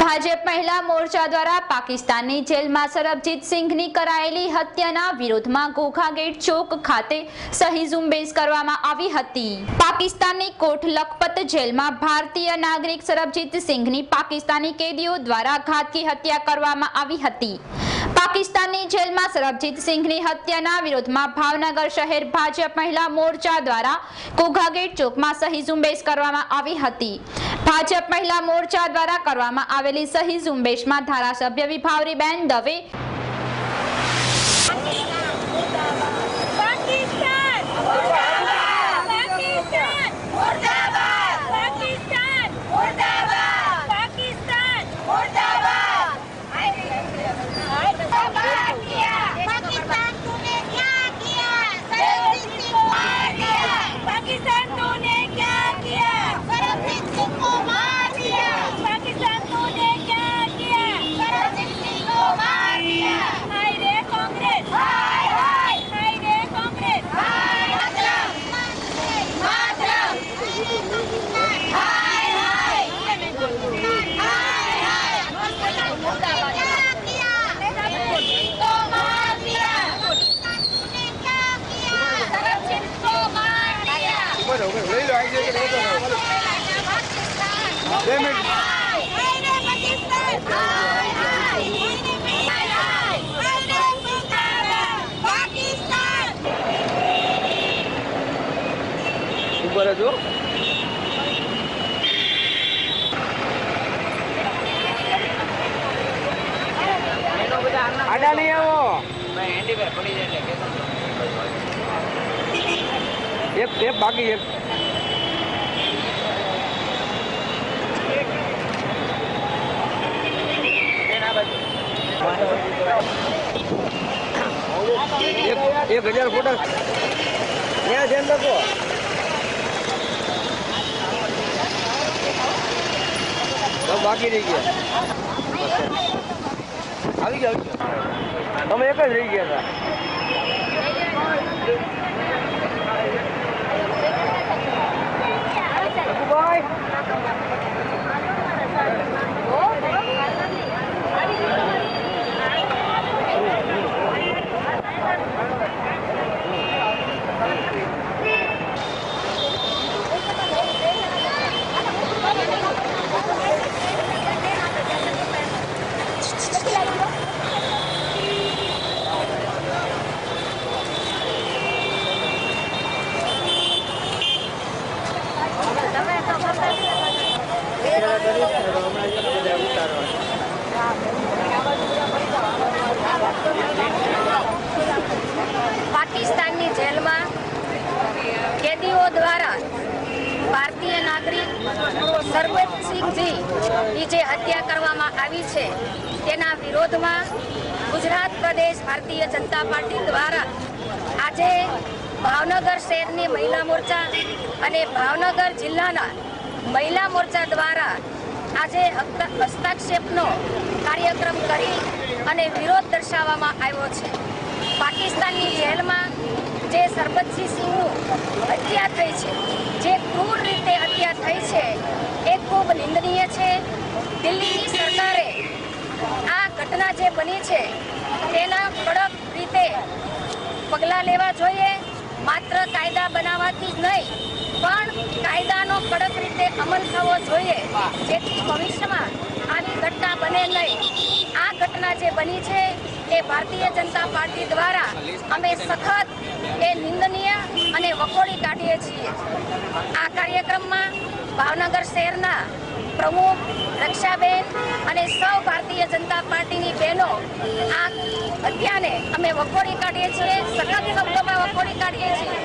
ભાજપ મહિલા મોરચા દ્વારા પાકિસ્તાનની જેલમાં સરબજીત સિંઘની કરાયેલી હત્યાના વિરોધમાં ઘોઘા ગેટ ચોક ખાતે સહી ઝુંબેશ કરવામાં આવી હતી। પાકિસ્તાનની કોટ લખપત જેલમાં ભારતીય નાગરિક સરબજીત સિંઘની પાકિસ્તાની કેદીઓ દ્વારા ઘાતકી હત્યા કરવામાં આવી હતી। પાકિસ્તાનની જેલમાં સરબજીત સિંઘની હત્યાના વિરોધમાં ભાવનગર શહેર ભાજપ મહિલા મોરચા દ્વારા ઘોઘા ગેટ ચોકમાં સહી ઝુંબેશ કરવામાં આવી હતી। ભાજપ મહિલા મોરચા દ્વારા કરવામાં આવેલી સહી ઝુંબેશમાં ધારાસભ્ય વિભાવરીબેન દવે, आडा नहीं है वो एक बाकी एक एक 1000 फुट यहाँ ध्यान रखो। सब बाकी रही गया આવી ગયા તમે એક જ રહી ગયા હતા। પાકિસ્તાનની જેલમાં કેદીઓ દ્વારા ભારતીય નાગરિક સરબજીત સિંઘની જે હત્યા કરવામાં આવી છે તેના વિરોધમાં ગુજરાત પ્રદેશ ભારતીય જનતા પાર્ટી દ્વારા આજે ભાવનગર શહેરની મહિલા મોરચા અને ભાવનગર જિલ્લાના મહિલા મોરચા દ્વારા આજે હસ્તાક્ષેપનો કાર્યક્રમ કરી અને વિરોધ દર્શાવવામાં આવ્યો છે। પાકિસ્તાનની જેલમાં જે સરબજીત સિંઘનું હત્યા થઈ છે, જે ક્રૂર રીતે હત્યા થઈ છે, એ ખૂબ નિંદનીય છે। દિલ્હીની સરકારે આ ઘટના જે બની છે તેના કડક રીતે પગલાં લેવા જોઈએ। માત્ર કાયદા બનાવવાથી જ નહીં પણ કાયદાનો કડક રીતે અમલ થવો જોઈએ, જેથી ભવિષ્યમાં આવી ઘટના બને નહીં। આ ઘટના જે બની છે એ ભારતીય જનતા પાર્ટી દ્વારા અમે સખત એ નિંદનીય અને વખોડી કાઢીએ છીએ। આ કાર્યક્રમમાં ભાવનગર શહેરના પ્રમુખ રક્ષાબેન અને સૌ ભારતીય જનતા પાર્ટીની બહેનો આ હત્યાને અમે વખોડી કાઢીએ છીએ, સખત શબ્દોમાં વખોડી કાઢીએ છીએ।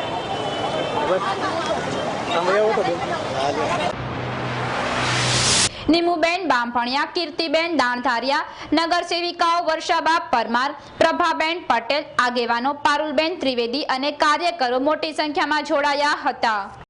નીમુબેન બામભણિયા, કીર્તિબેન દાણધારિયા, નગર સેવિકાઓ વર્ષાબા પરમાર, પ્રભાબેન પટેલ, આગેવાનો પારુલબેન ત્રિવેદી અને કાર્યકરો મોટી સંખ્યામાં જોડાયા હતા।